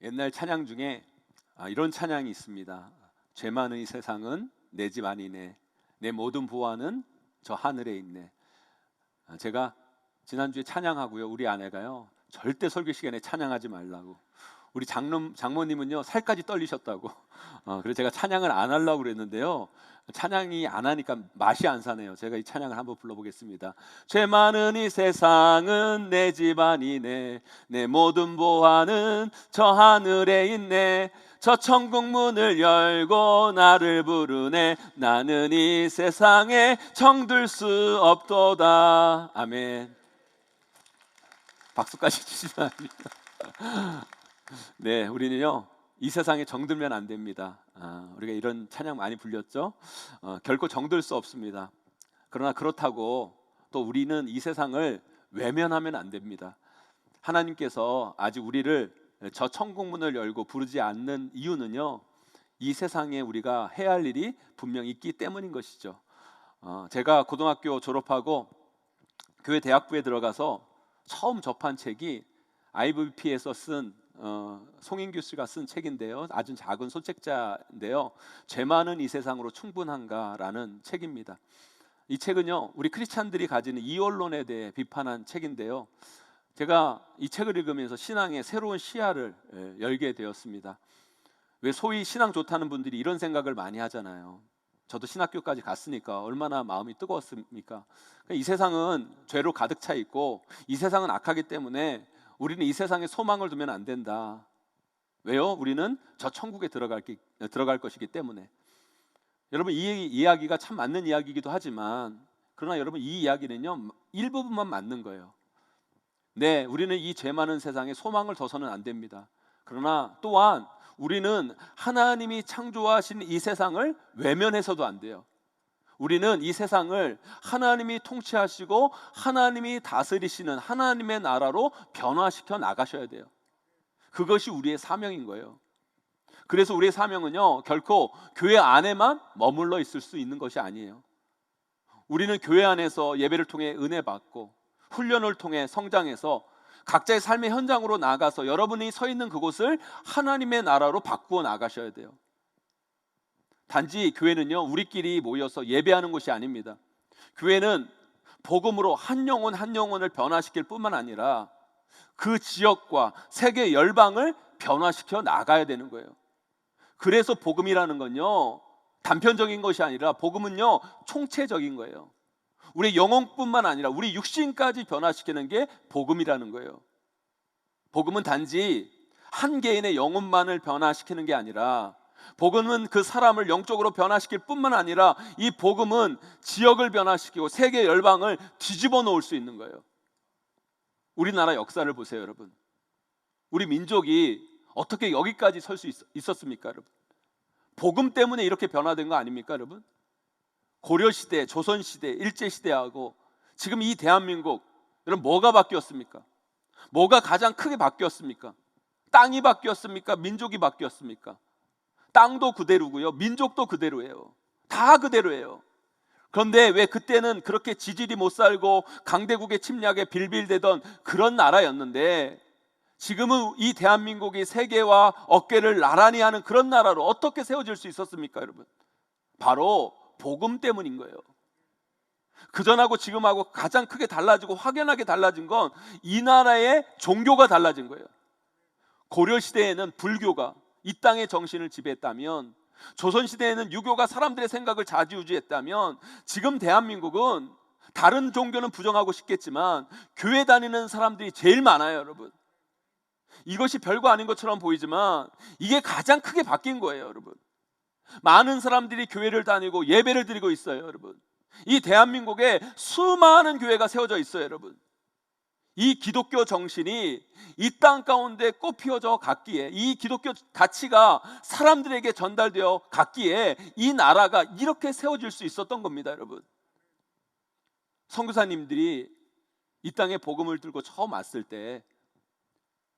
옛날 찬양 중에 이런 찬양이 있습니다. 죄 많은 이 세상은 내 집 아니네, 내 모든 보화는 저 하늘에 있네. 제가 지난주에 찬양하고요, 우리 아내가요, 절대 설교 시간에 찬양하지 말라고. 우리 장모님은요, 살까지 떨리셨다고. 그래서 제가 찬양을 안 하려고 그랬는데요, 찬양이 안 하니까 맛이 안 사네요. 제가 이 찬양을 한번 불러보겠습니다. 죄 많은 이 세상은 내 집 아니네, 내 모든 보화는 저 하늘에 있네. 저 천국 문을 열고 나를 부르네, 나는 이 세상에 정들 수 없도다. 아멘. 박수까지 주시면 합니다. 네, 우리는요, 이 세상에 정들면 안 됩니다. 우리가 이런 찬양 많이 불렸죠. 결코 정들 수 없습니다. 그러나 그렇다고 또 우리는 이 세상을 외면하면 안 됩니다. 하나님께서 아직 우리를 저 천국문을 열고 부르지 않는 이유는요, 이 세상에 우리가 해야 할 일이 분명히 있기 때문인 것이죠. 제가 고등학교 졸업하고 교회 대학부에 들어가서 처음 접한 책이 IVP에서 쓴 송인규 씨가 쓴 책인데요, 아주 작은 소책자인데요, 죄 많은 이 세상으로 충분한가라는 책입니다. 이 책은요, 우리 크리스찬들이 가지는 이원론에 대해 비판한 책인데요, 제가 이 책을 읽으면서 신앙의 새로운 시야를 열게 되었습니다. 왜 소위 신앙 좋다는 분들이 이런 생각을 많이 하잖아요. 저도 신학교까지 갔으니까 얼마나 마음이 뜨거웠습니까? 이 세상은 죄로 가득 차 있고 이 세상은 악하기 때문에 우리는 이 세상에 소망을 두면 안 된다. 왜요? 우리는 저 천국에 들어갈 것이기 때문에. 여러분, 이 이야기가 참 맞는 이야기이기도 하지만, 그러나 여러분, 이 이야기는요, 일부분만 맞는 거예요. 네, 우리는 이 죄 많은 세상에 소망을 둬서는 안 됩니다. 그러나 또한 우리는 하나님이 창조하신 이 세상을 외면해서도 안 돼요. 우리는 이 세상을 하나님이 통치하시고 하나님이 다스리시는 하나님의 나라로 변화시켜 나가셔야 돼요. 그것이 우리의 사명인 거예요. 그래서 우리의 사명은요, 결코 교회 안에만 머물러 있을 수 있는 것이 아니에요. 우리는 교회 안에서 예배를 통해 은혜 받고 훈련을 통해 성장해서 각자의 삶의 현장으로 나가서 여러분이 서 있는 그곳을 하나님의 나라로 바꾸어 나가셔야 돼요. 단지 교회는요, 우리끼리 모여서 예배하는 곳이 아닙니다. 교회는 복음으로 한 영혼 한 영혼을 변화시킬 뿐만 아니라 그 지역과 세계 열방을 변화시켜 나가야 되는 거예요. 그래서 복음이라는 건요, 단편적인 것이 아니라 복음은요, 총체적인 거예요. 우리 영혼뿐만 아니라 우리 육신까지 변화시키는 게 복음이라는 거예요. 복음은 단지 한 개인의 영혼만을 변화시키는 게 아니라, 복음은 그 사람을 영적으로 변화시킬 뿐만 아니라 이 복음은 지역을 변화시키고 세계 열방을 뒤집어 놓을 수 있는 거예요. 우리나라 역사를 보세요, 여러분. 우리 민족이 어떻게 여기까지 설 수 있었습니까, 여러분? 복음 때문에 이렇게 변화된 거 아닙니까, 여러분? 고려시대, 조선시대, 일제시대하고 지금 이 대한민국, 여러분, 뭐가 바뀌었습니까? 뭐가 가장 크게 바뀌었습니까? 땅이 바뀌었습니까? 민족이 바뀌었습니까? 땅도 그대로고요, 민족도 그대로예요. 다 그대로예요. 그런데 왜 그때는 그렇게 지질이 못 살고 강대국의 침략에 빌빌대던 그런 나라였는데, 지금은 이 대한민국이 세계와 어깨를 나란히 하는 그런 나라로 어떻게 세워질 수 있었습니까, 여러분? 바로 복음 때문인 거예요. 그전하고 지금하고 가장 크게 달라지고 확연하게 달라진 건 이 나라의 종교가 달라진 거예요. 고려시대에는 불교가 이 땅의 정신을 지배했다면, 조선시대에는 유교가 사람들의 생각을 좌지우지했다면, 지금 대한민국은 다른 종교는 부정하고 싶겠지만 교회 다니는 사람들이 제일 많아요, 여러분. 이것이 별거 아닌 것처럼 보이지만 이게 가장 크게 바뀐 거예요, 여러분. 많은 사람들이 교회를 다니고 예배를 드리고 있어요, 여러분. 이 대한민국에 수많은 교회가 세워져 있어요, 여러분. 이 기독교 정신이 이 땅 가운데 꽃 피워져 갔기에, 이 기독교 가치가 사람들에게 전달되어 갔기에 이 나라가 이렇게 세워질 수 있었던 겁니다, 여러분. 선교사님들이 이 땅에 복음을 들고 처음 왔을 때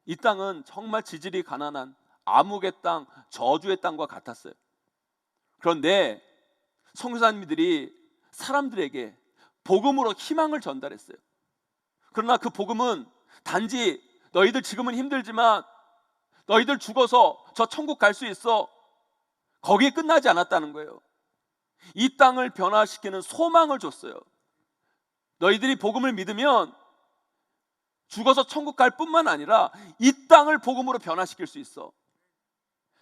이 땅은 정말 지질이 가난한 암흑의 땅, 저주의 땅과 같았어요. 그런데 선교사님들이 사람들에게 복음으로 희망을 전달했어요. 그러나 그 복음은 단지 너희들 지금은 힘들지만 너희들 죽어서 저 천국 갈 수 있어. 거기에 끝나지 않았다는 거예요. 이 땅을 변화시키는 소망을 줬어요. 너희들이 복음을 믿으면 죽어서 천국 갈 뿐만 아니라 이 땅을 복음으로 변화시킬 수 있어.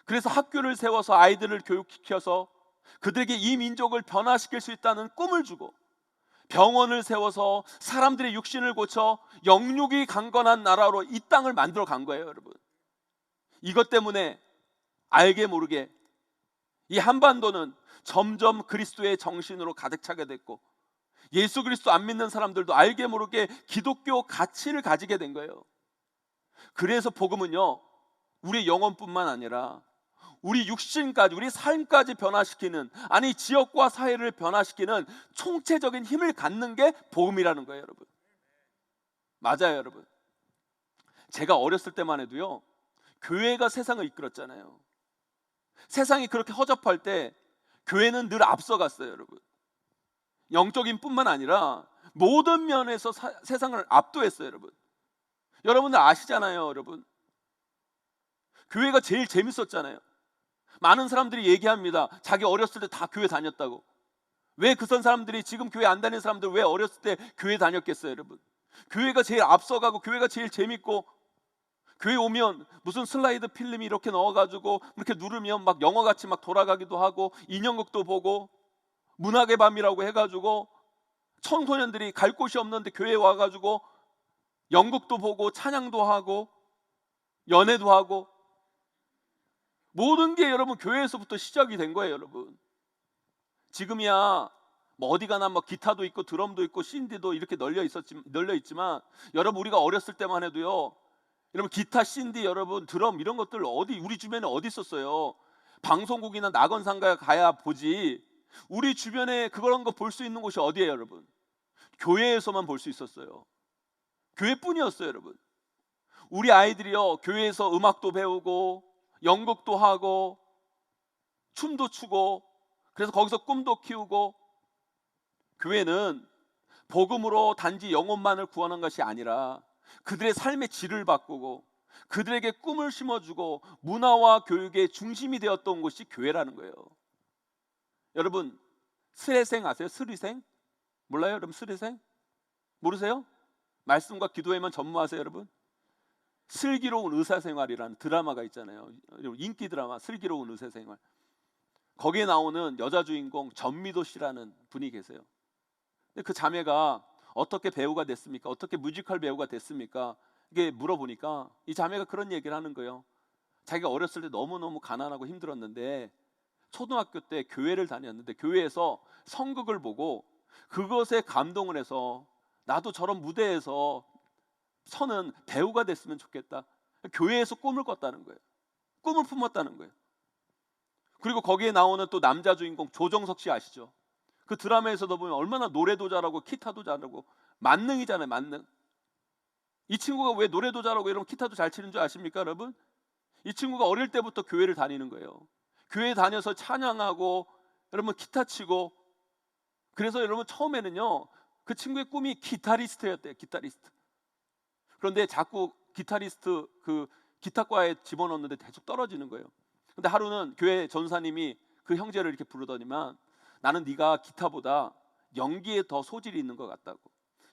그래서 학교를 세워서 아이들을 교육시켜서 그들에게 이 민족을 변화시킬 수 있다는 꿈을 주고, 병원을 세워서 사람들의 육신을 고쳐 영육이 강건한 나라로 이 땅을 만들어 간 거예요, 여러분. 이것 때문에 알게 모르게 이 한반도는 점점 그리스도의 정신으로 가득 차게 됐고, 예수 그리스도 안 믿는 사람들도 알게 모르게 기독교 가치를 가지게 된 거예요. 그래서 복음은요, 우리 영혼뿐만 아니라 우리 육신까지, 우리 삶까지 변화시키는, 아니 지역과 사회를 변화시키는 총체적인 힘을 갖는 게 복음이라는 거예요, 여러분. 맞아요, 여러분. 제가 어렸을 때만 해도요, 교회가 세상을 이끌었잖아요. 세상이 그렇게 허접할 때 교회는 늘 앞서갔어요, 여러분. 영적인 뿐만 아니라 모든 면에서 세상을 압도했어요, 여러분. 여러분들 아시잖아요, 여러분. 교회가 제일 재밌었잖아요. 많은 사람들이 얘기합니다. 자기 어렸을 때 다 교회 다녔다고. 왜 그 사람들이 지금 교회 안 다니는 사람들 왜 어렸을 때 교회 다녔겠어요, 여러분? 교회가 제일 앞서가고 교회가 제일 재밌고, 교회 오면 무슨 슬라이드 필름이 이렇게 넣어가지고 이렇게 누르면 막 영화같이 막 돌아가기도 하고, 인형극도 보고, 문학의 밤이라고 해가지고 청소년들이 갈 곳이 없는데 교회에 와가지고 연극도 보고 찬양도 하고 연애도 하고, 모든 게 여러분 교회에서부터 시작이 된 거예요, 여러분. 지금이야 뭐 어디 가나 뭐 기타도 있고 드럼도 있고 신디도 이렇게 널려 있지만 여러분, 우리가 어렸을 때만 해도요, 여러분 기타, 신디, 여러분 드럼 이런 것들 어디, 우리 주변에 어디 있었어요? 방송국이나 낙원상가에 가야 보지. 우리 주변에 그런 거 볼 수 있는 곳이 어디예요, 여러분? 교회에서만 볼 수 있었어요. 교회뿐이었어요, 여러분. 우리 아이들이요, 교회에서 음악도 배우고 연극도 하고 춤도 추고, 그래서 거기서 꿈도 키우고. 교회는 복음으로 단지 영혼만을 구하는 것이 아니라 그들의 삶의 질을 바꾸고 그들에게 꿈을 심어주고 문화와 교육의 중심이 되었던 곳이 교회라는 거예요. 여러분, 스레생 아세요? 스리생? 몰라요, 여러분? 스리생? 모르세요? 말씀과 기도에만 전무하세요, 여러분? 슬기로운 의사생활이라는 드라마가 있잖아요. 인기 드라마 슬기로운 의사생활. 거기에 나오는 여자 주인공 전미도 씨라는 분이 계세요. 근데 그 자매가 어떻게 배우가 됐습니까? 어떻게 뮤지컬 배우가 됐습니까? 이게 물어보니까 이 자매가 그런 얘기를 하는 거예요. 자기가 어렸을 때 너무너무 가난하고 힘들었는데 초등학교 때 교회를 다녔는데 교회에서 성극을 보고 그것에 감동을 해서 나도 저런 무대에서 서는 배우가 됐으면 좋겠다. 교회에서 꿈을 꿨다는 거예요. 꿈을 품었다는 거예요. 그리고 거기에 나오는 또 남자 주인공 조정석 씨 아시죠? 그 드라마에서도 보면 얼마나 노래도 잘하고 기타도 잘하고 만능이잖아요, 만능. 이 친구가 왜 노래도 잘하고 이러면 기타도 잘 치는 줄 아십니까, 여러분? 이 친구가 어릴 때부터 교회를 다니는 거예요. 교회 다녀서 찬양하고 여러분 기타 치고. 그래서 여러분 처음에는요, 그 친구의 꿈이 기타리스트였대요, 기타리스트. 그런데 자꾸 기타리스트 그 기타과에 집어넣는데 계속 떨어지는 거예요. 근데 하루는 교회 전사님이 그 형제를 이렇게 부르더니만, 나는 네가 기타보다 연기에 더 소질이 있는 것 같다고,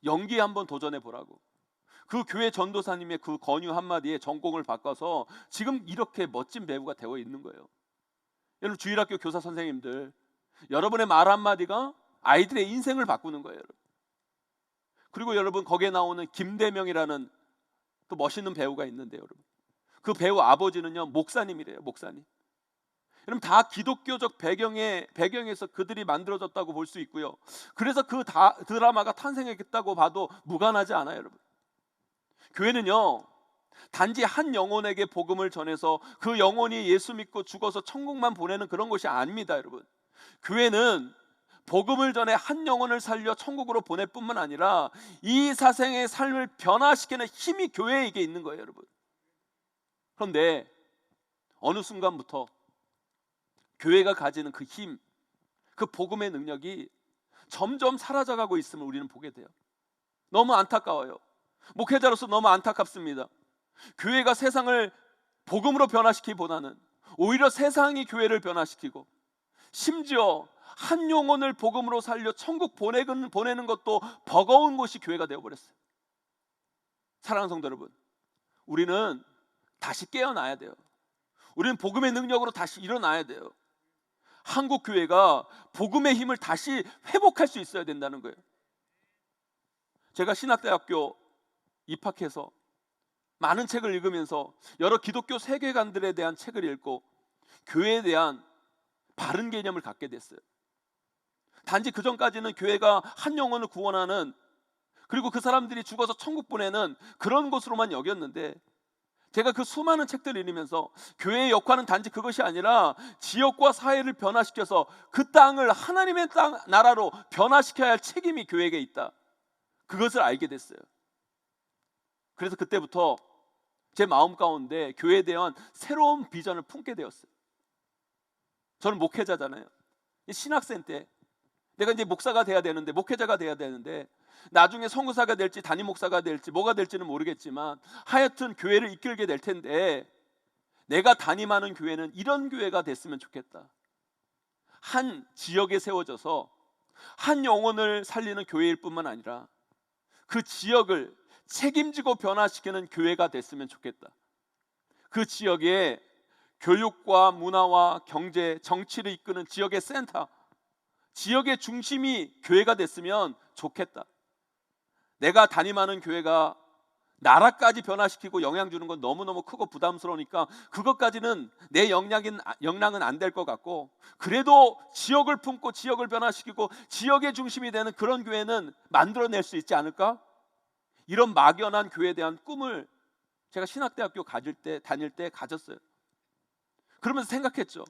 연기에 한번 도전해 보라고. 그 교회 전도사님의 그 권유 한마디에 전공을 바꿔서 지금 이렇게 멋진 배우가 되어 있는 거예요. 여러분, 주일학교 교사 선생님들, 여러분의 말 한마디가 아이들의 인생을 바꾸는 거예요, 여러분. 그리고 여러분, 거기에 나오는 김대명이라는 또 멋있는 배우가 있는데, 여러분 그 배우 아버지는요 목사님이래요, 목사님. 여러분, 다 기독교적 배경에서 그들이 만들어졌다고 볼 수 있고요. 그래서 그 드라마가 탄생했다고 봐도 무관하지 않아요, 여러분. 교회는요, 단지 한 영혼에게 복음을 전해서 그 영혼이 예수 믿고 죽어서 천국만 보내는 그런 것이 아닙니다, 여러분. 교회는 복음을 전해 한 영혼을 살려 천국으로 보낼 뿐만 아니라 이 사생의 삶을 변화시키는 힘이 교회에게 있는 거예요, 여러분. 그런데 어느 순간부터 교회가 가지는 그 힘, 그 복음의 능력이 점점 사라져가고 있음을 우리는 보게 돼요. 너무 안타까워요. 목회자로서 너무 안타깝습니다. 교회가 세상을 복음으로 변화시키기보다는 오히려 세상이 교회를 변화시키고, 심지어 한 영혼을 복음으로 살려 천국 보내는 것도 버거운 곳이 교회가 되어버렸어요. 사랑하는 성도 여러분, 우리는 다시 깨어나야 돼요. 우리는 복음의 능력으로 다시 일어나야 돼요. 한국 교회가 복음의 힘을 다시 회복할 수 있어야 된다는 거예요. 제가 신학대학교 입학해서 많은 책을 읽으면서 여러 기독교 세계관들에 대한 책을 읽고 교회에 대한 바른 개념을 갖게 됐어요. 단지 그 전까지는 교회가 한 영혼을 구원하는, 그리고 그 사람들이 죽어서 천국 보내는 그런 곳으로만 여겼는데, 제가 그 수많은 책들을 읽으면서 교회의 역할은 단지 그것이 아니라 지역과 사회를 변화시켜서 그 땅을 하나님의 땅, 나라로 변화시켜야 할 책임이 교회에게 있다, 그것을 알게 됐어요. 그래서 그때부터 제 마음 가운데 교회에 대한 새로운 비전을 품게 되었어요. 저는 목회자잖아요. 신학생 때 내가 이제 목사가 돼야 되는데, 목회자가 돼야 되는데, 나중에 선교사가 될지 담임 목사가 될지 뭐가 될지는 모르겠지만 하여튼 교회를 이끌게 될 텐데, 내가 담임하는 교회는 이런 교회가 됐으면 좋겠다. 한 지역에 세워져서 한 영혼을 살리는 교회일 뿐만 아니라 그 지역을 책임지고 변화시키는 교회가 됐으면 좋겠다. 그 지역에 교육과 문화와 경제, 정치를 이끄는 지역의 센터, 지역의 중심이 교회가 됐으면 좋겠다. 내가 담임하는 교회가 나라까지 변화시키고 영향 주는 건 너무너무 크고 부담스러우니까 그것까지는 내 역량은 안 될 것 같고, 그래도 지역을 품고 지역을 변화시키고 지역의 중심이 되는 그런 교회는 만들어낼 수 있지 않을까? 이런 막연한 교회에 대한 꿈을 제가 신학대학교 다닐 때 가졌어요. 그러면서 생각했죠.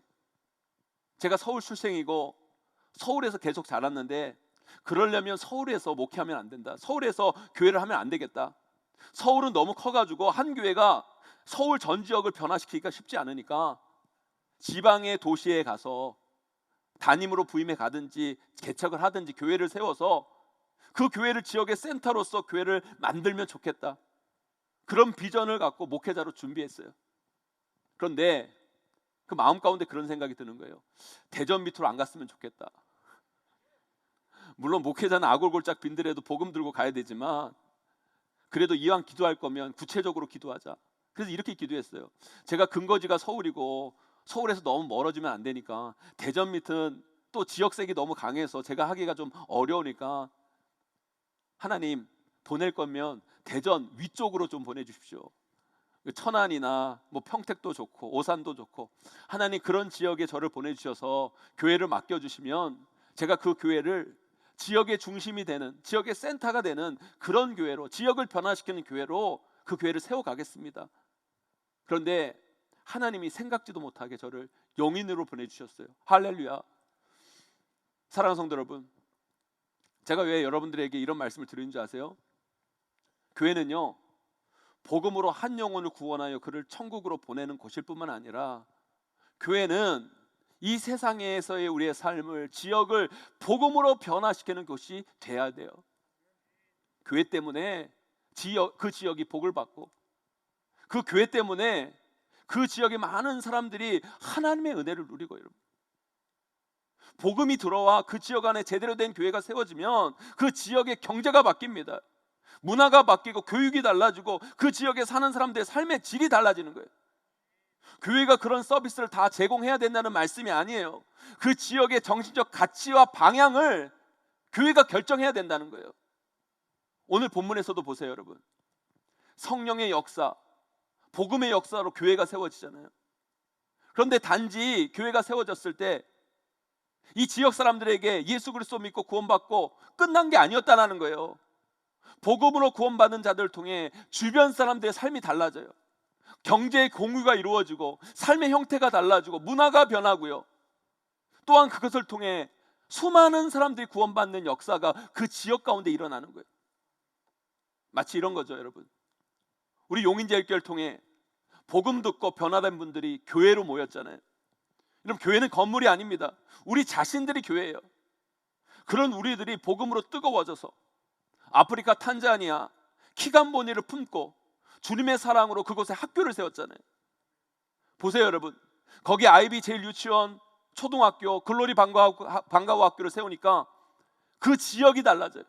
제가 서울 출생이고 서울에서 계속 자랐는데, 그러려면 서울에서 목회하면 안 된다, 서울에서 교회를 하면 안 되겠다. 서울은 너무 커가지고 한 교회가 서울 전 지역을 변화시키기가 쉽지 않으니까 지방의 도시에 가서 담임으로 부임해 가든지 개척을 하든지 교회를 세워서 그 교회를 지역의 센터로서 교회를 만들면 좋겠다, 그런 비전을 갖고 목회자로 준비했어요. 그런데 그 마음 가운데 그런 생각이 드는 거예요. 대전 밑으로 안 갔으면 좋겠다. 물론 목회자는 아골골짝 빈들에도 복음 들고 가야 되지만, 그래도 이왕 기도할 거면 구체적으로 기도하자. 그래서 이렇게 기도했어요. 제가 근거지가 서울이고 서울에서 너무 멀어지면 안 되니까, 대전 밑은 또 지역색이 너무 강해서 제가 하기가 좀 어려우니까, 하나님 보낼 거면 대전 위쪽으로 좀 보내주십시오. 천안이나 뭐 평택도 좋고 오산도 좋고, 하나님 그런 지역에 저를 보내주셔서 교회를 맡겨주시면 제가 그 교회를 지역의 중심이 되는, 지역의 센터가 되는 그런 교회로, 지역을 변화시키는 교회로 그 교회를 세워가겠습니다. 그런데 하나님이 생각지도 못하게 저를 용인으로 보내주셨어요. 할렐루야. 사랑하는 성도 여러분, 제가 왜 여러분들에게 이런 말씀을 드리는 줄 아세요? 교회는요, 복음으로 한 영혼을 구원하여 그를 천국으로 보내는 곳일 뿐만 아니라, 교회는 이 세상에서의 우리의 삶을, 지역을 복음으로 변화시키는 곳이 돼야 돼요. 교회 때문에 그 지역이 복을 받고, 그 교회 때문에 그 지역의 많은 사람들이 하나님의 은혜를 누리고, 여러분, 복음이 들어와 그 지역 안에 제대로 된 교회가 세워지면 그 지역의 경제가 바뀝니다. 문화가 바뀌고 교육이 달라지고 그 지역에 사는 사람들의 삶의 질이 달라지는 거예요. 교회가 그런 서비스를 다 제공해야 된다는 말씀이 아니에요. 그 지역의 정신적 가치와 방향을 교회가 결정해야 된다는 거예요. 오늘 본문에서도 보세요, 여러분. 성령의 역사, 복음의 역사로 교회가 세워지잖아요. 그런데 단지 교회가 세워졌을 때 이 지역 사람들에게 예수 그리스도 믿고 구원받고 끝난 게 아니었다는 거예요. 복음으로 구원받은 자들을 통해 주변 사람들의 삶이 달라져요. 경제의 공유가 이루어지고 삶의 형태가 달라지고 문화가 변하고요. 또한 그것을 통해 수많은 사람들이 구원받는 역사가 그 지역 가운데 일어나는 거예요. 마치 이런 거죠, 여러분. 우리 용인제일교회를 통해 복음 듣고 변화된 분들이 교회로 모였잖아요. 여러분, 교회는 건물이 아닙니다. 우리 자신들이 교회예요. 그런 우리들이 복음으로 뜨거워져서 아프리카 탄자니아 키간보니를 품고 주님의 사랑으로 그곳에 학교를 세웠잖아요. 보세요 여러분. 거기 아이비 제일 유치원, 초등학교, 글로리 방과후 학교를 세우니까 그 지역이 달라져요.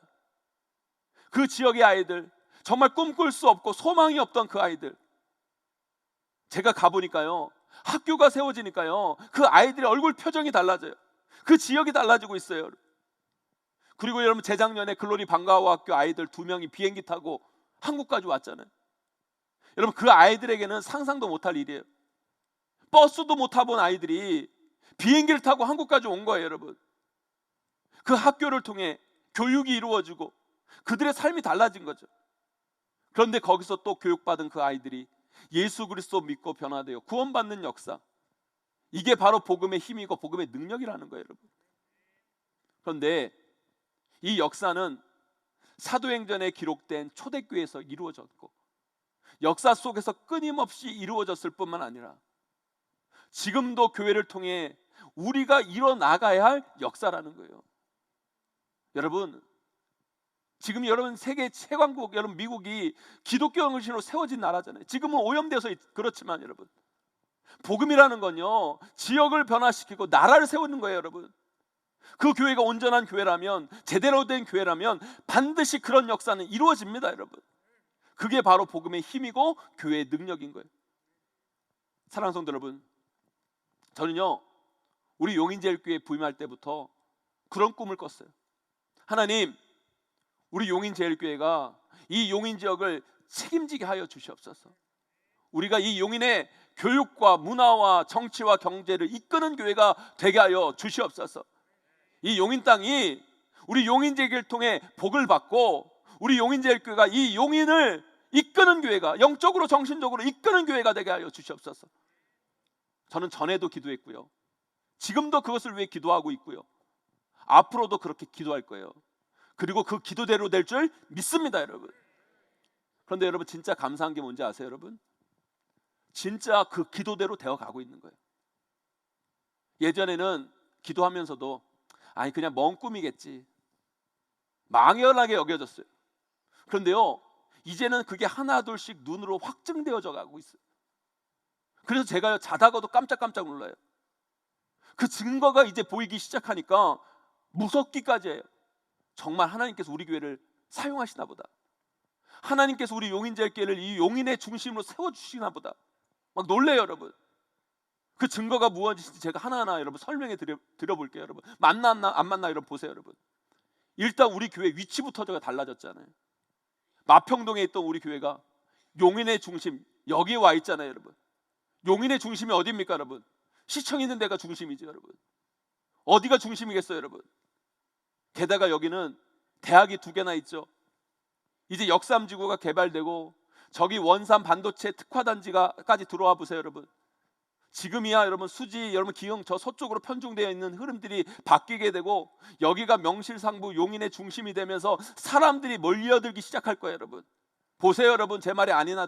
그 지역의 아이들, 정말 꿈꿀 수 없고 소망이 없던 그 아이들, 제가 가보니까요, 학교가 세워지니까요, 그 아이들의 얼굴 표정이 달라져요. 그 지역이 달라지고 있어요. 그리고 여러분, 재작년에 글로리 방과후 학교 아이들 2명이 비행기 타고 한국까지 왔잖아요. 여러분, 그 아이들에게는 상상도 못할 일이에요. 버스도 못 타본 아이들이 비행기를 타고 한국까지 온 거예요. 여러분, 그 학교를 통해 교육이 이루어지고 그들의 삶이 달라진 거죠. 그런데 거기서 또 교육받은 그 아이들이 예수 그리스도 믿고 변화되어 구원받는 역사, 이게 바로 복음의 힘이고 복음의 능력이라는 거예요. 여러분, 그런데 이 역사는 사도행전에 기록된 초대교회에서 이루어졌고 역사 속에서 끊임없이 이루어졌을 뿐만 아니라 지금도 교회를 통해 우리가 이뤄나가야 할 역사라는 거예요. 여러분, 지금 여러분 세계 최강국, 여러분 미국이 기독교 정신으로 세워진 나라잖아요. 지금은 오염돼서 그렇지만 여러분, 복음이라는 건요, 지역을 변화시키고 나라를 세우는 거예요. 여러분, 그 교회가 온전한 교회라면, 제대로 된 교회라면 반드시 그런 역사는 이루어집니다. 여러분, 그게 바로 복음의 힘이고 교회의 능력인 거예요. 사랑하는 성도 여러분, 저는요, 우리 용인제일교회 부임할 때부터 그런 꿈을 꿨어요. 하나님, 우리 용인제일교회가 이 용인 지역을 책임지게 하여 주시옵소서. 우리가 이 용인의 교육과 문화와 정치와 경제를 이끄는 교회가 되게 하여 주시옵소서. 이 용인 땅이 우리 용인제일교회를 통해 복을 받고 우리 용인제일교회가 이 용인을 이끄는 교회가, 영적으로 정신적으로 이끄는 교회가 되게 하여 주시옵소서. 저는 전에도 기도했고요, 지금도 그것을 위해 기도하고 있고요, 앞으로도 그렇게 기도할 거예요. 그리고 그 기도대로 될 줄 믿습니다. 여러분, 그런데 여러분, 진짜 감사한 게 뭔지 아세요? 여러분, 진짜 그 기도대로 되어가고 있는 거예요. 예전에는 기도하면서도 아니 그냥 먼 꿈이겠지, 망연하게 여겨졌어요. 그런데요, 이제는 그게 하나둘씩 눈으로 확증되어져 가고 있어요. 그래서 제가 자다가도 깜짝깜짝 놀라요. 그 증거가 이제 보이기 시작하니까 무섭기까지 해요. 정말 하나님께서 우리 교회를 사용하시나 보다, 하나님께서 우리 용인제일교회를 이 용인의 중심으로 세워주시나 보다, 막 놀래요. 여러분, 그 증거가 무엇인지 제가 하나하나 여러분 설명해 드려볼게요. 여러분, 만났나 안 만나 여러분 보세요. 여러분, 일단 우리 교회 위치부터가 달라졌잖아요. 마평동에 있던 우리 교회가 용인의 중심, 여기에 와 있잖아요. 여러분, 용인의 중심이 어디입니까? 여러분, 시청 있는 데가 중심이죠. 여러분, 어디가 중심이겠어요? 여러분, 게다가 여기는 대학이 2개나 있죠. 이제 역삼지구가 개발되고 저기 원산 반도체 특화단지가까지 들어와 보세요. 여러분, 지금이야 여러분 수지, 여러분 기흥 저 서쪽으로 편중되어 있는 흐름들이 바뀌게 되고 여기가 명실상부 용인의 중심이 되면서 사람들이 몰려들기 시작할 거예요. 여러분, 보세요. 여러분, 제 말이 아니나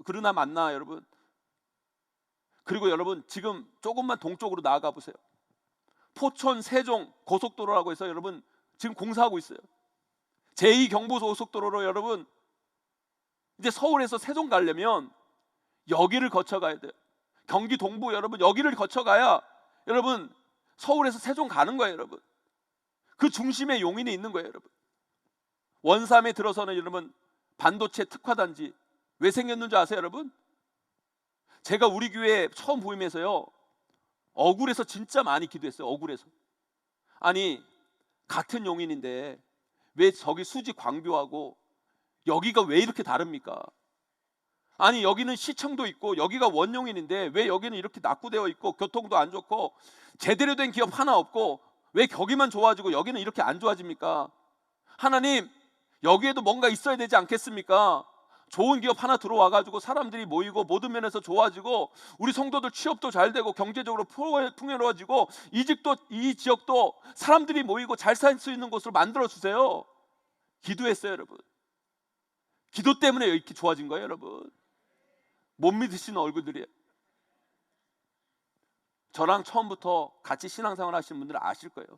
그러나 맞나 여러분. 그리고 여러분, 지금 조금만 동쪽으로 나아가 보세요. 포천 세종 고속도로라고 해서 여러분 지금 공사하고 있어요. 제2경부고속도로로 여러분, 이제 서울에서 세종 가려면 여기를 거쳐 가야 돼요. 경기 동부 여러분, 여기를 거쳐 가야 여러분 서울에서 세종 가는 거예요. 여러분, 그 중심에 용인이 있는 거예요. 여러분, 원삼에 들어서는 여러분 반도체 특화단지 왜 생겼는 줄 아세요? 여러분, 제가 우리 교회 처음 부임해서요, 억울해서 진짜 많이 기도했어요. 억울해서. 아니 같은 용인인데 왜 저기 수지 광교하고 여기가 왜 이렇게 다릅니까? 아니 여기는 시청도 있고 여기가 원용인인데 왜 여기는 이렇게 낙후되어 있고 교통도 안 좋고 제대로 된 기업 하나 없고 왜 거기만 좋아지고 여기는 이렇게 안 좋아집니까? 하나님, 여기에도 뭔가 있어야 되지 않겠습니까? 좋은 기업 하나 들어와 가지고 사람들이 모이고 모든 면에서 좋아지고 우리 성도들 취업도 잘 되고 경제적으로 풍요로워지고 이 지역도 사람들이 모이고 잘 살 수 있는 곳으로 만들어 주세요. 기도했어요. 여러분, 기도 때문에 이렇게 좋아진 거예요. 여러분, 못 믿으시는 얼굴들이에요. 저랑 처음부터 같이 신앙생활 하시는 분들은 아실 거예요.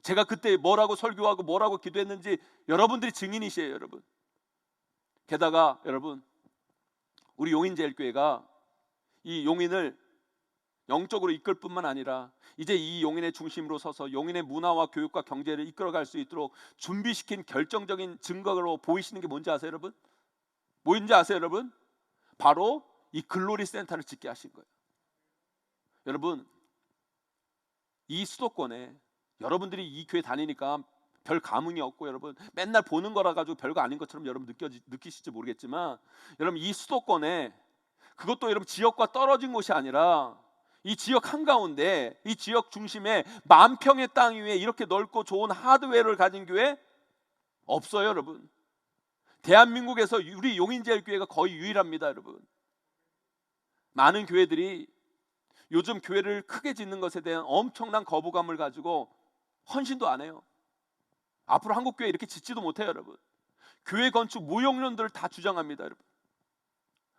제가 그때 뭐라고 설교하고 뭐라고 기도했는지 여러분들이 증인이시에요. 여러분, 게다가 여러분, 우리 용인제일교회가 이 용인을 영적으로 이끌 뿐만 아니라 이제 이 용인의 중심으로 서서 용인의 문화와 교육과 경제를 이끌어갈 수 있도록 준비시킨 결정적인 증거로 보이시는 게 뭔지 아세요 여러분? 뭐인지 아세요 여러분? 바로 이 글로리 센터를 짓게 하신 거예요. 여러분, 이 수도권에 여러분들이 이 교회 다니니까 별 감흥이 없고 여러분 맨날 보는 거라 가지고 별거 아닌 것처럼 여러분 느끼실지 모르겠지만, 여러분 이 수도권에, 그것도 여러분 지역과 떨어진 곳이 아니라 이 지역 한가운데, 이 지역 중심에 10,000평의 땅 위에 이렇게 넓고 좋은 하드웨어를 가진 교회 없어요 여러분. 대한민국에서 우리 용인제일교회가 거의 유일합니다 여러분. 많은 교회들이 요즘 교회를 크게 짓는 것에 대한 엄청난 거부감을 가지고 헌신도 안 해요. 앞으로 한국교회 이렇게 짓지도 못해요 여러분. 교회 건축 무용론들을 다 주장합니다 여러분.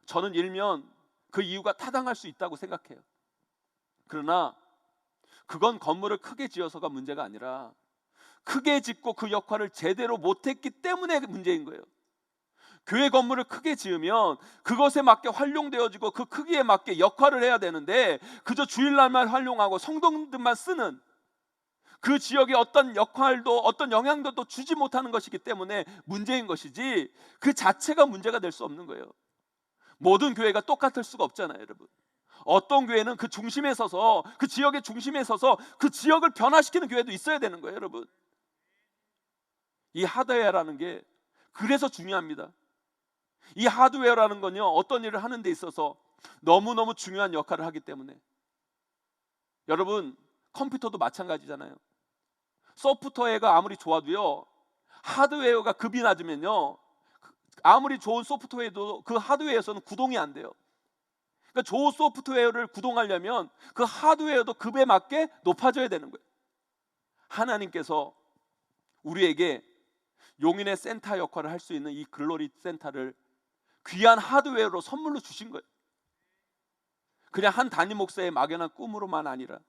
저는 일면 그 이유가 타당할 수 있다고 생각해요. 그러나 그건 건물을 크게 지어서가 문제가 아니라 크게 짓고 그 역할을 제대로 못했기 때문에 문제인 거예요. 교회 건물을 크게 지으면 그것에 맞게 활용되어지고 그 크기에 맞게 역할을 해야 되는데, 그저 주일날만 활용하고 성도들만 쓰는 그 지역에 어떤 역할도 어떤 영향도 또 주지 못하는 것이기 때문에 문제인 것이지, 그 자체가 문제가 될 수 없는 거예요. 모든 교회가 똑같을 수가 없잖아요 여러분. 어떤 교회는 그 중심에 서서, 그 지역의 중심에 서서 그 지역을 변화시키는 교회도 있어야 되는 거예요 여러분. 이 하드웨어라는 게 그래서 중요합니다. 이 하드웨어라는 건요, 어떤 일을 하는 데 있어서 너무너무 중요한 역할을 하기 때문에. 여러분, 컴퓨터도 마찬가지잖아요. 소프트웨어가 아무리 좋아도요, 하드웨어가 급이 낮으면요, 아무리 좋은 소프트웨어도 그 하드웨어에서는 구동이 안 돼요. 그러니까 좋은 소프트웨어를 구동하려면 그 하드웨어도 급에 맞게 높아져야 되는 거예요. 하나님께서 우리에게 용인의 센터 역할을 할 수 있는 이 글로리 센터를 귀한 하드웨어로 선물로 주신 거예요. 그냥 한 담임 목사의 막연한 꿈으로만 아니라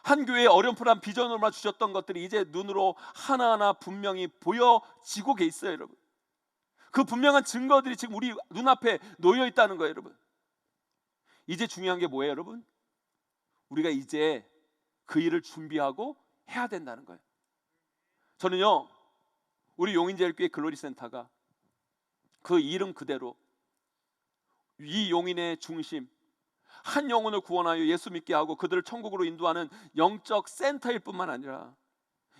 한 교회의 어렴풋한 비전으로만 주셨던 것들이 이제 눈으로 하나하나 분명히 보여지고 있어요 여러분. 그 분명한 증거들이 지금 우리 눈앞에 놓여 있다는 거예요 여러분. 이제 중요한 게 뭐예요 여러분? 우리가 이제 그 일을 준비하고 해야 된다는 거예요. 저는요, 우리 용인제일교회 글로리 센터가 그 이름 그대로 이 용인의 중심, 한 영혼을 구원하여 예수 믿게 하고 그들을 천국으로 인도하는 영적 센터일 뿐만 아니라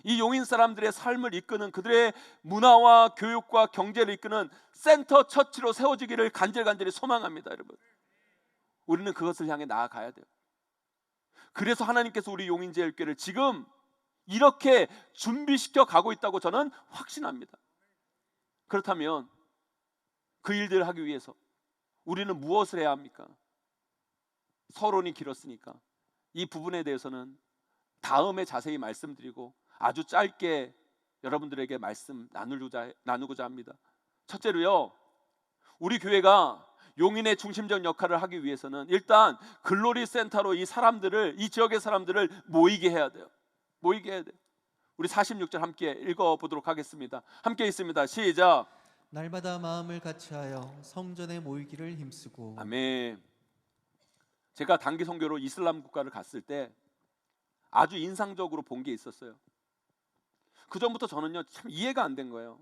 이 용인 사람들의 삶을 이끄는, 그들의 문화와 교육과 경제를 이끄는 센터 처치로 세워지기를 간절히 소망합니다 여러분. 우리는 그것을 향해 나아가야 돼요. 그래서 하나님께서 우리 용인제일교회를 지금 이렇게 준비시켜 가고 있다고 저는 확신합니다. 그렇다면 그 일들을 하기 위해서 우리는 무엇을 해야 합니까? 서론이 길었으니까 이 부분에 대해서는 다음에 자세히 말씀드리고 아주 짧게 여러분들에게 말씀 나누고자 합니다. 첫째로요, 우리 교회가 용인의 중심적 역할을 하기 위해서는 일단 글로리 센터로 이 지역의 사람들을 모이게 해야 돼요. 모이게 해야 돼요. 우리 46절 함께 읽어보도록 하겠습니다. 함께 있습니다. 시작. 날마다 마음을 같이하여 성전에 모이기를 힘쓰고. 아멘. 제가 단기 선교로 이슬람 국가를 갔을 때 아주 인상적으로 본 게 있었어요. 그 전부터 저는요 참 이해가 안 된 거예요.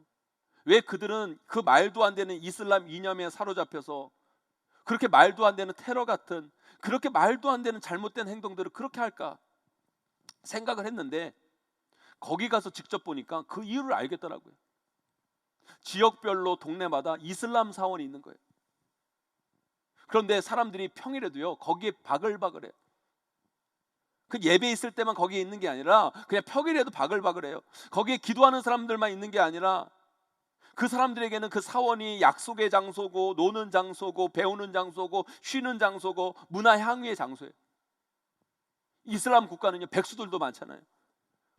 왜 그들은 그 말도 안 되는 이슬람 이념에 사로잡혀서 그렇게 말도 안 되는 테러 같은, 그렇게 말도 안 되는 잘못된 행동들을 그렇게 할까 생각을 했는데, 거기 가서 직접 보니까 그 이유를 알겠더라고요. 지역별로 동네마다 이슬람 사원이 있는 거예요. 그런데 사람들이 평일에도요 거기에 바글바글해요. 그 예배 있을 때만 거기에 있는 게 아니라 그냥 평일에도 바글바글해요. 거기에 기도하는 사람들만 있는 게 아니라 그 사람들에게는 그 사원이 약속의 장소고, 노는 장소고, 배우는 장소고, 쉬는 장소고, 문화 향유의 장소예요. 이슬람 국가는요 백수들도 많잖아요.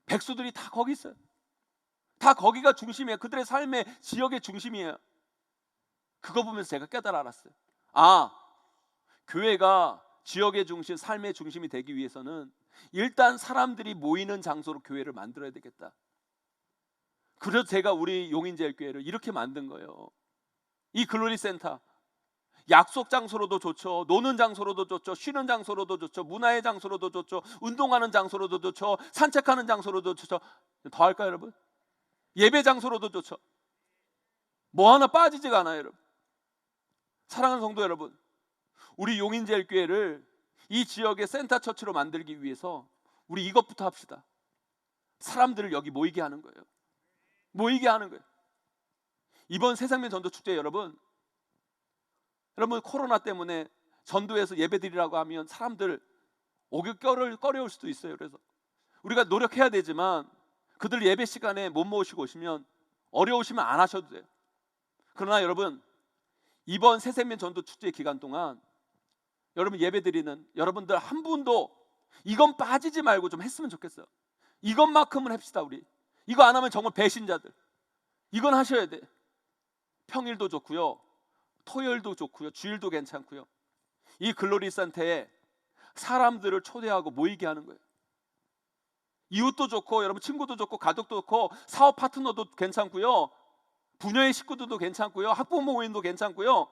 백수들이 다 거기 있어요. 다 거기가 중심이에요. 그들의 삶의 지역의 중심이에요. 그거 보면서 제가 깨달아 알았어요. 교회가 지역의 중심, 삶의 중심이 되기 위해서는 일단 사람들이 모이는 장소로 교회를 만들어야 되겠다. 그래서 제가 우리 용인제일교회를 이렇게 만든 거예요. 이 글로리 센터, 약속 장소로도 좋죠. 노는 장소로도 좋죠. 쉬는 장소로도 좋죠. 문화의 장소로도 좋죠. 운동하는 장소로도 좋죠. 산책하는 장소로도 좋죠. 더 할까요, 여러분? 예배 장소로도 좋죠. 뭐 하나 빠지지가 않아요, 여러분. 사랑하는 성도 여러분, 우리 용인제일교회를 이 지역의 센터 처치로 만들기 위해서 우리 이것부터 합시다. 사람들을 여기 모이게 하는 거예요. 모이게 하는 거예요. 이번 새생명 전도 축제 여러분 코로나 때문에 전도에서 예배드리라고 하면 사람들 오기 꺼려울 수도 있어요. 그래서 우리가 노력해야 되지만 그들 예배 시간에 못 모시고 오시면 어려우시면 안 하셔도 돼요. 그러나 여러분, 이번 새생명 전도 축제 기간 동안 여러분 예배드리는 여러분들 한 분도 이건 빠지지 말고 좀 했으면 좋겠어요. 이것만큼은 합시다. 우리 이거 안 하면 정말 배신자들. 이건 하셔야 돼. 평일도 좋고요, 토요일도 좋고요, 주일도 괜찮고요. 이 글로리 센터에 사람들을 초대하고 모이게 하는 거예요. 이웃도 좋고 여러분 친구도 좋고 가족도 좋고 사업 파트너도 괜찮고요, 부녀의 식구들도 괜찮고요, 학부모 모임도 괜찮고요.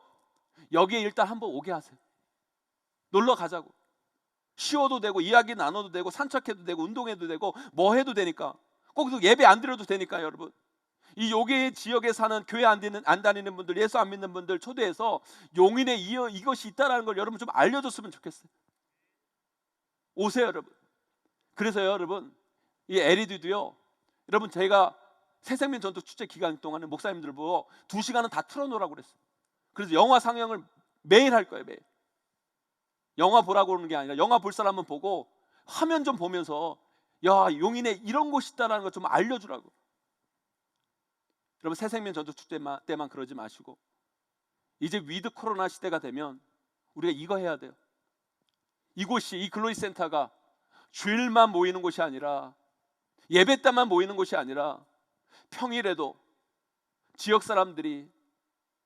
여기에 일단 한번 오게 하세요. 놀러 가자고. 쉬어도 되고 이야기 나눠도 되고 산책해도 되고 운동해도 되고 뭐 해도 되니까. 꼭 예배 안 드려도 되니까 여러분. 이 여기 지역에 사는 교회 안 다니는 분들, 예수 안 믿는 분들 초대해서 용인에 이것이 있다라는 걸 여러분 좀 알려줬으면 좋겠어요. 오세요 여러분. 그래서요 여러분, 이 LED도요 여러분, 제가 새생명 전도 축제 기간 동안에 목사님들 보고 2시간은 다 틀어놓으라고 그랬어요. 그래서 영화 상영을 매일 할 거예요. 매일. 영화 보라고 그러는 게 아니라 영화 볼 사람은 보고 화면 좀 보면서 야, 용인에 이런 곳이 있다는 걸 좀 알려주라고. 여러분, 새생명 전도 축제 때만 그러지 마시고 이제 위드 코로나 시대가 되면 우리가 이거 해야 돼요. 이곳이, 이 글로리 센터가 주일만 모이는 곳이 아니라, 예배 때만 모이는 곳이 아니라 평일에도 지역 사람들이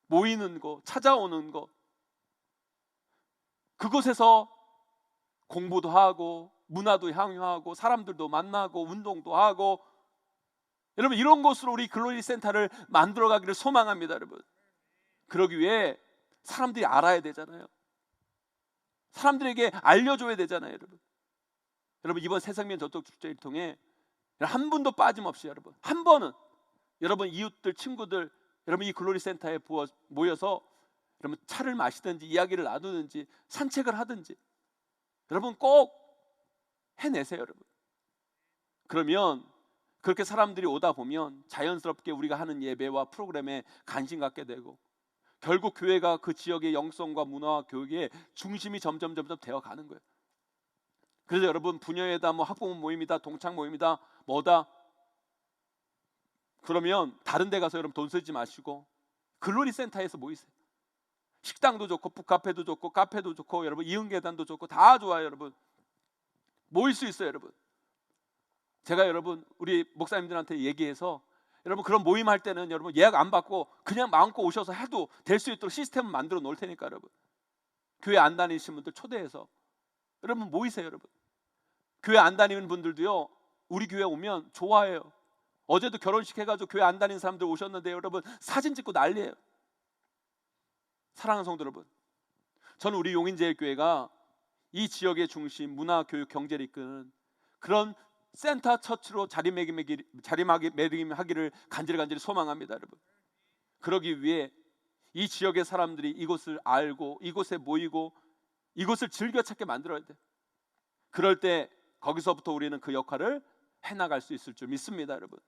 모이는 곳, 찾아오는 곳, 그곳에서 공부도 하고 문화도 향유하고 사람들도 만나고 운동도 하고, 여러분 이런 곳으로 우리 글로리 센터를 만들어 가기를 소망합니다. 여러분, 그러기 위해 사람들이 알아야 되잖아요. 사람들에게 알려줘야 되잖아요. 여러분 이번 새생명 전도 축제를 통해 한 분도 빠짐없이 여러분, 한 번은 여러분 이웃들, 친구들, 여러분 이 글로리 센터에 모여서 여러분 차를 마시든지 이야기를 나누든지 산책을 하든지 여러분 꼭 해내세요. 여러분, 그러면 그렇게 사람들이 오다 보면 자연스럽게 우리가 하는 예배와 프로그램에 관심 갖게 되고, 결국 교회가 그 지역의 영성과 문화와 교육의 중심이 점점 되어 가는 거예요. 그래서 여러분, 부녀회다, 뭐 학부모 모임이다, 동창 모임이다, 뭐다, 그러면 다른 데 가서 여러분 돈 쓰지 마시고 글로리 센터에서 모이세요. 식당도 좋고 북카페도 좋고 카페도 좋고 여러분 이응계단도 좋고 다 좋아요. 여러분 모일 수 있어요. 여러분, 제가 여러분 우리 목사님들한테 얘기해서 여러분 그런 모임 할 때는 여러분 예약 안 받고 그냥 마음껏 오셔서 해도 될 수 있도록 시스템을 만들어 놓을 테니까 여러분, 교회 안 다니시는 분들 초대해서 여러분 모이세요. 여러분, 교회 안 다니는 분들도요 우리 교회 오면 좋아해요. 어제도 결혼식 해가지고 교회 안 다니는 사람들 오셨는데 여러분 사진 찍고 난리예요. 사랑하는 성도 여러분, 저는 우리 용인제일교회가 이 지역의 중심, 문화, 교육, 경제를 이끄는 그런 센터 처치로 자리매김하기를 간절히 소망합니다. 여러분, 그러기 위해 이 지역의 사람들이 이곳을 알고 이곳에 모이고 이곳을 즐겨찾게 만들어야 돼. 그럴 때 거기서부터 우리는 그 역할을 해나갈 수 있을 줄 믿습니다. 여러분,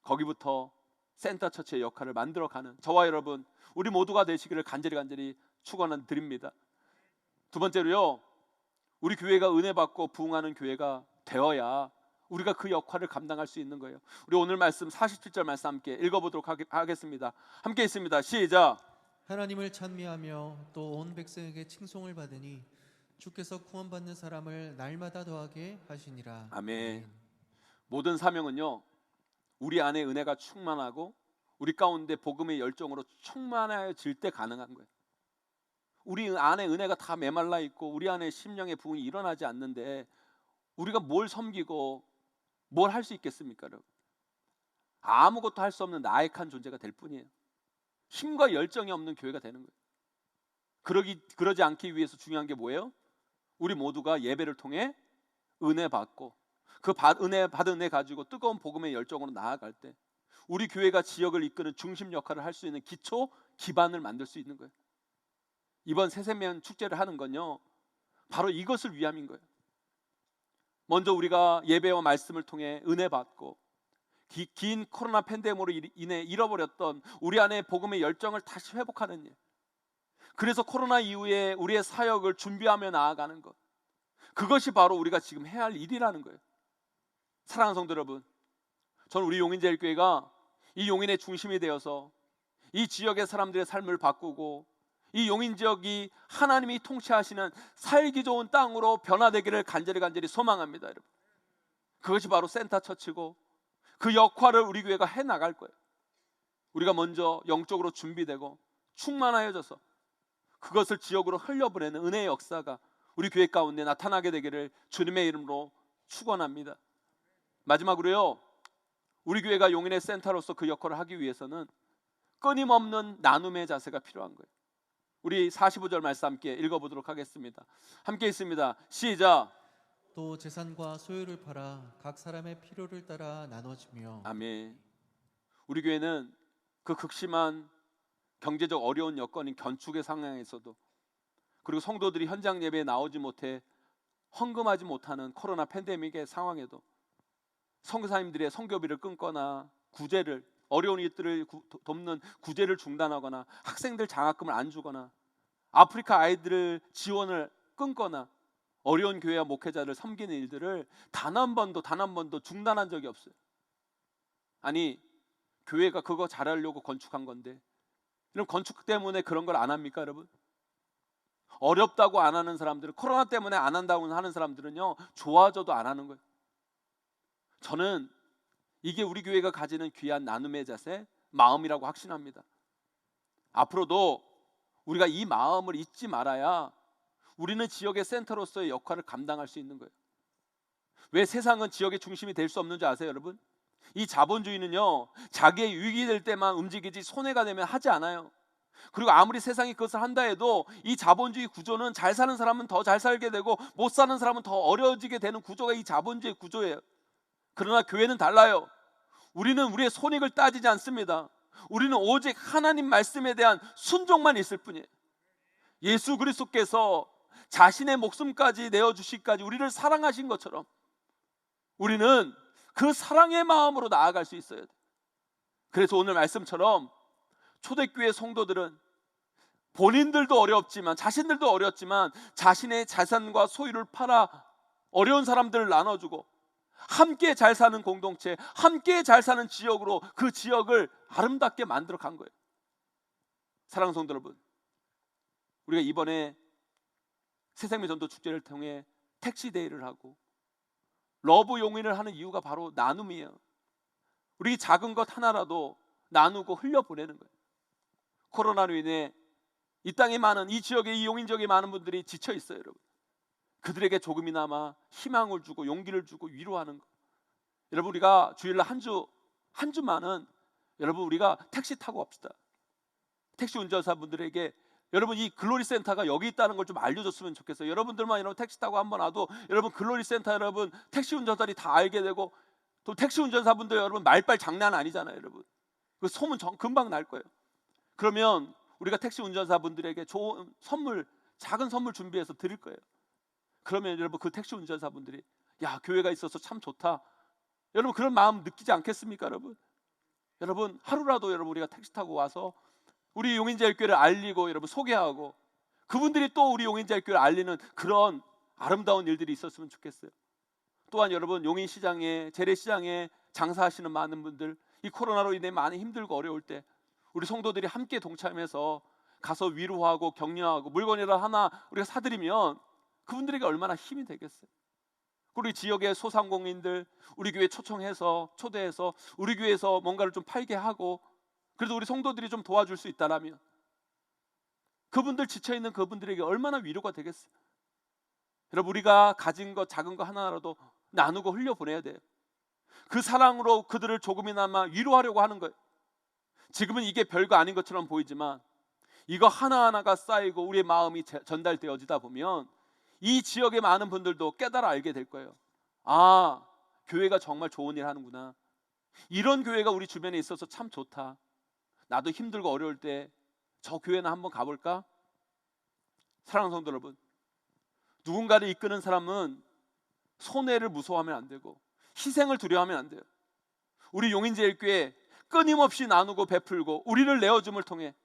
거기부터 센터 처치의 역할을 만들어가는 저와 여러분 우리 모두가 되시기를 간절히 축원드립니다. 두 번째로요, 우리 교회가 은혜 받고 부흥하는 교회가 되어야 우리가 그 역할을 감당할 수 있는 거예요. 우리 오늘 말씀 47절 말씀 함께 읽어보도록 하겠습니다. 함께 있습니다. 시작. 하나님을 찬미하며 또 온 백성에게 칭송을 받으니 주께서 구원받는 사람을 날마다 더하게 하시니라. 아멘. 모든 사명은요 우리 안에 은혜가 충만하고 우리 가운데 복음의 열정으로 충만해질 때 가능한 거예요. 우리 안에 은혜가 다 메말라 있고 우리 안에 심령의 부흥이 일어나지 않는데 우리가 뭘 섬기고 뭘 할 수 있겠습니까? 여러분, 아무것도 할 수 없는 나약한 존재가 될 뿐이에요. 힘과 열정이 없는 교회가 되는 거예요. 그러지 않기 위해서 중요한 게 뭐예요? 우리 모두가 예배를 통해 은혜 받고 은혜 받은 은혜 가지고 뜨거운 복음의 열정으로 나아갈 때 우리 교회가 지역을 이끄는 중심 역할을 할 수 있는 기초 기반을 만들 수 있는 거예요. 이번 새세면 축제를 하는 건요, 바로 이것을 위함인 거예요. 먼저 우리가 예배와 말씀을 통해 은혜 받고 긴 코로나 팬데믹으로 인해 잃어버렸던 우리 안에 복음의 열정을 다시 회복하는 일. 그래서 코로나 이후에 우리의 사역을 준비하며 나아가는 것, 그것이 바로 우리가 지금 해야 할 일이라는 거예요. 사랑하는 성도 여러분, 저는 우리 용인제일교회가 이 용인의 중심이 되어서 이 지역의 사람들의 삶을 바꾸고 이 용인 지역이 하나님이 통치하시는 살기 좋은 땅으로 변화되기를 간절히 소망합니다. 여러분, 그것이 바로 센터 처치고 그 역할을 우리 교회가 해나갈 거예요. 우리가 먼저 영적으로 준비되고 충만하여져서 그것을 지역으로 흘려보내는 은혜의 역사가 우리 교회 가운데 나타나게 되기를 주님의 이름으로 축원합니다. 마지막으로요, 우리 교회가 용인의 센터로서 그 역할을 하기 위해서는 끊임없는 나눔의 자세가 필요한 거예요. 우리 45절 말씀 함께 읽어보도록 하겠습니다. 함께 있습니다. 시작. 또 재산과 소유를 팔아 각 사람의 필요를 따라 나눠주며. 아멘. 우리 교회는 그 극심한 경제적 어려운 여건인 견축의 상황에서도, 그리고 성도들이 현장 예배에 나오지 못해 헌금하지 못하는 코로나 팬데믹의 상황에도 선교사님들의 선교비를 끊거나 구제를, 어려운 이들을 돕는 구제를 중단하거나 학생들 장학금을 안 주거나 아프리카 아이들을 지원을 끊거나 어려운 교회와 목회자를 섬기는 일들을 단 한 번도 중단한 적이 없어요. 아니, 교회가 그거 잘하려고 건축한 건데, 그럼 건축 때문에 그런 걸 안 합니까, 여러분? 어렵다고 안 하는 사람들은, 코로나 때문에 안 한다고 하는 사람들은요, 좋아져도 안 하는 거예요. 저는 이게 우리 교회가 가지는 귀한 나눔의 자세, 마음이라고 확신합니다. 앞으로도 우리가 이 마음을 잊지 말아야 우리는 지역의 센터로서의 역할을 감당할 수 있는 거예요. 왜 세상은 지역의 중심이 될 수 없는 줄 아세요, 여러분? 이 자본주의는요, 자기의 유익이 될 때만 움직이지 손해가 되면 하지 않아요. 그리고 아무리 세상이 그것을 한다 해도 이 자본주의 구조는 잘 사는 사람은 더 잘 살게 되고 못 사는 사람은 더 어려워지게 되는 구조가 이 자본주의 구조예요. 그러나 교회는 달라요. 우리는 우리의 손익을 따지지 않습니다. 우리는 오직 하나님 말씀에 대한 순종만 있을 뿐이에요. 예수 그리스도께서 자신의 목숨까지 내어주시기까지 우리를 사랑하신 것처럼 우리는 그 사랑의 마음으로 나아갈 수 있어야 돼요. 그래서 오늘 말씀처럼 초대교회 성도들은 본인들도 어렵지만, 자신들도 어렵지만 자신의 자산과 소유를 팔아 어려운 사람들을 나눠주고 함께 잘 사는 공동체, 함께 잘 사는 지역으로 그 지역을 아름답게 만들어 간 거예요. 사랑하는 성도 여러분, 우리가 이번에 새생명 전도 축제를 통해 택시데이를 하고 러브 용인을 하는 이유가 바로 나눔이에요. 우리 작은 것 하나라도 나누고 흘려보내는 거예요. 코로나로 인해 이 땅에 많은, 이 지역에, 이 용인 지역에 많은 분들이 지쳐 있어요, 여러분. 그들에게 조금이나마 희망을 주고 용기를 주고 위로하는 것. 여러분, 우리가 주일날 한 주만은 여러분 우리가 택시 타고 갑시다. 택시 운전사분들에게 여러분 이 글로리 센터가 여기 있다는 걸 좀 알려줬으면 좋겠어요. 여러분들만 이런 택시 타고 한번 와도 여러분 글로리 센터, 여러분 택시 운전사들이 다 알게 되고, 또 택시 운전사분들 여러분 말빨 장난 아니잖아요, 여러분. 그 소문 금방 날 거예요. 그러면 우리가 택시 운전사분들에게 좋은 선물, 작은 선물 준비해서 드릴 거예요. 그러면 여러분 그 택시 운전사분들이 야, 교회가 있어서 참 좋다, 여러분 그런 마음 느끼지 않겠습니까, 여러분? 여러분 하루라도 여러분 우리가 택시 타고 와서 우리 용인제일교회를 알리고 여러분 소개하고 그분들이 또 우리 용인제일교회를 알리는 그런 아름다운 일들이 있었으면 좋겠어요. 또한 여러분 용인시장에, 재래시장에 장사하시는 많은 분들, 이 코로나로 인해 많이 힘들고 어려울 때 우리 성도들이 함께 동참해서 가서 위로하고 격려하고 물건이라 하나 우리가 사드리면 그분들에게 얼마나 힘이 되겠어요. 우리 지역의 소상공인들 우리 교회 초대해서 우리 교회에서 뭔가를 좀 팔게 하고, 그래도 우리 성도들이 좀 도와줄 수 있다라면 그분들 지쳐있는 그분들에게 얼마나 위로가 되겠어요. 여러분 우리가 가진 것 작은 거 하나라도 나누고 흘려보내야 돼요. 그 사랑으로 그들을 조금이나마 위로하려고 하는 거예요. 지금은 이게 별거 아닌 것처럼 보이지만 이거 하나하나가 쌓이고 우리의 마음이 전달되어지다 보면 이 지역의 많은 분들도 깨달아 알게 될 거예요. 아, 교회가 정말 좋은 일 하는구나. 이런 교회가 우리 주변에 있어서 참 좋다. 나도 힘들고 어려울 때 저 교회나 한번 가볼까? 사랑하는 성도 여러분, 누군가를 이끄는 사람은 손해를 무서워하면 안 되고 희생을 두려워하면 안 돼요. 우리 용인제일교회 끊임없이 나누고 베풀고 우리를 내어줌을 통해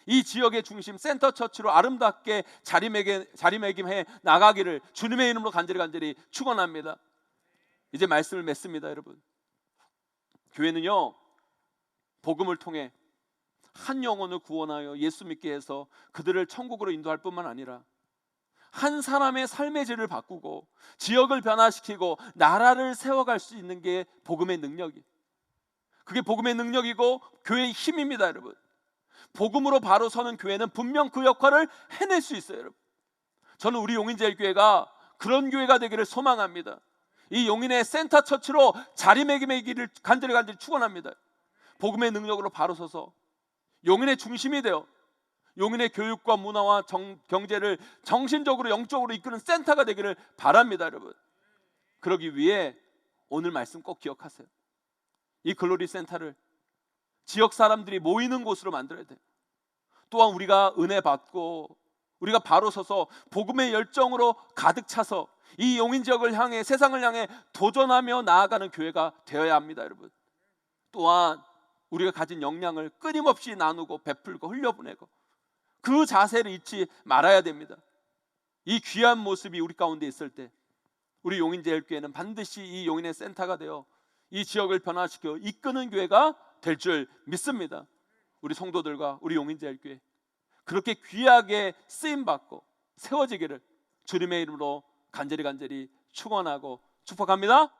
이 지역의 중심 센터 처치로 아름답게 자리매김해 나가기를 주님의 이름으로 간절히 축원합니다. 이제 말씀을 맺습니다. 여러분, 교회는요 복음을 통해 한 영혼을 구원하여 예수 믿게 해서 그들을 천국으로 인도할 뿐만 아니라 한 사람의 삶의 질을 바꾸고 지역을 변화시키고 나라를 세워갈 수 있는 게 복음의 능력이에요. 그게 복음의 능력이고 교회의 힘입니다. 여러분, 복음으로 바로 서는 교회는 분명 그 역할을 해낼 수 있어요. 여러분, 저는 우리 용인제일교회가 그런 교회가 되기를 소망합니다. 이 용인의 센터 처치로 자리매김이기를 간절히 축원합니다. 복음의 능력으로 바로 서서 용인의 중심이 되어 용인의 교육과 문화와 경제를 정신적으로 영적으로 이끄는 센터가 되기를 바랍니다. 여러분, 그러기 위해 오늘 말씀 꼭 기억하세요. 이 글로리 센터를 지역 사람들이 모이는 곳으로 만들어야 돼요. 또한 우리가 은혜 받고 우리가 바로 서서 복음의 열정으로 가득 차서 이 용인 지역을 향해 세상을 향해 도전하며 나아가는 교회가 되어야 합니다. 여러분, 또한 우리가 가진 역량을 끊임없이 나누고 베풀고 흘려보내고 그 자세를 잊지 말아야 됩니다. 이 귀한 모습이 우리 가운데 있을 때 우리 용인제일교회는 반드시 이 용인의 센터가 되어 이 지역을 변화시켜 이끄는 교회가 될 줄 믿습니다. 우리 성도들과 우리 용인제일교회 그렇게 귀하게 쓰임받고 세워지기를 주님의 이름으로 간절히 축원하고 축복합니다.